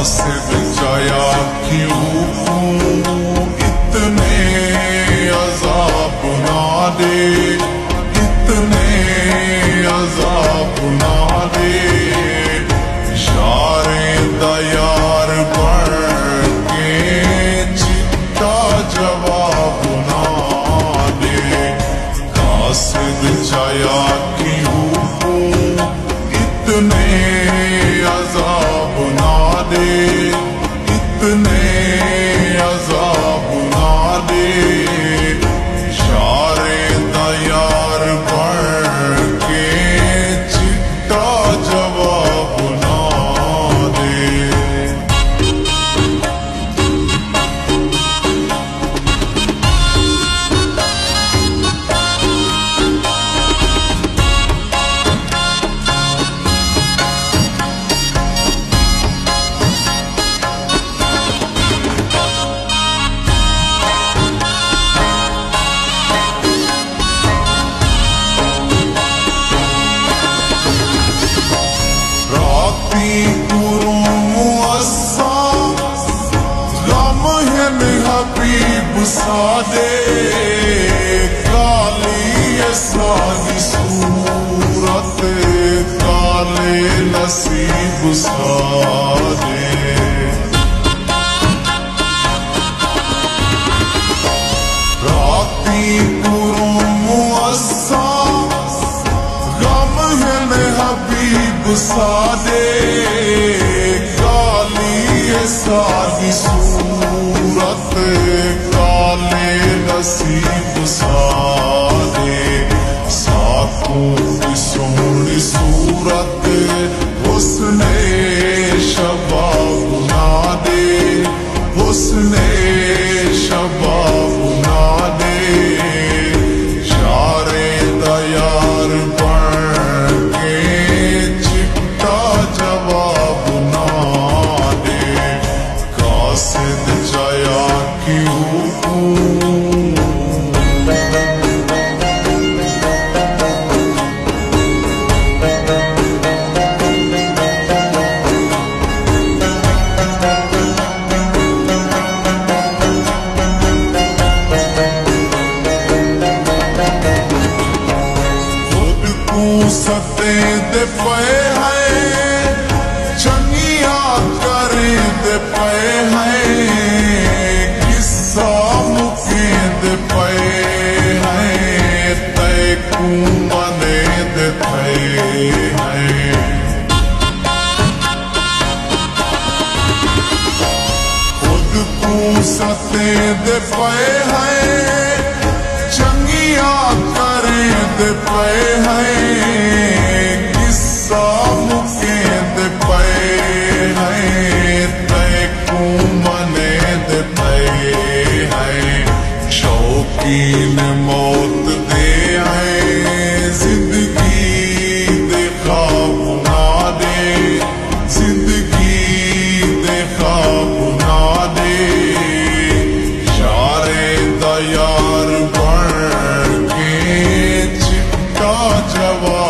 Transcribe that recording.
कासिद जाया क्यों इतने अज़ाब ना दे, इतने अज़ाब ना दे। यारे दा यार बन के चिट्टा जवाब ना दे। कासिद जाया क्यों इतने अज़ाब ना दे, इतने अज़ाब ना दे। यारे दा यार बन के चिट्टा जवाब ना दे। हबीब सादे काली सादी सूरत, काले नसीब सादे। राती मुअस्सा गम है हबीब सादे काली सादी सूरत, काले नसीब सादे। साकों की सोहनी सूरत हुस्ने शबाब ना दे, हुस्ने शबाब ना दे। यारे दा यार बन के चिट्टा जवाब ना दे। कासिद जाया क्यों सते दे पे है चंगिया करे दे पे है। किस्सा मुके दे पे है तैकू मने दे पे है। खुद को सते दे पे है चंगिया करे दे पे है। किस्सा मुके दे पे है तैकू मने दे पे है। शौकीन मौत दे है जिंदगी दे ख्वाब ना दे, जिंदगी दे ख्वाब ना दे। यारे दा यार बन के चिट्टा जवाब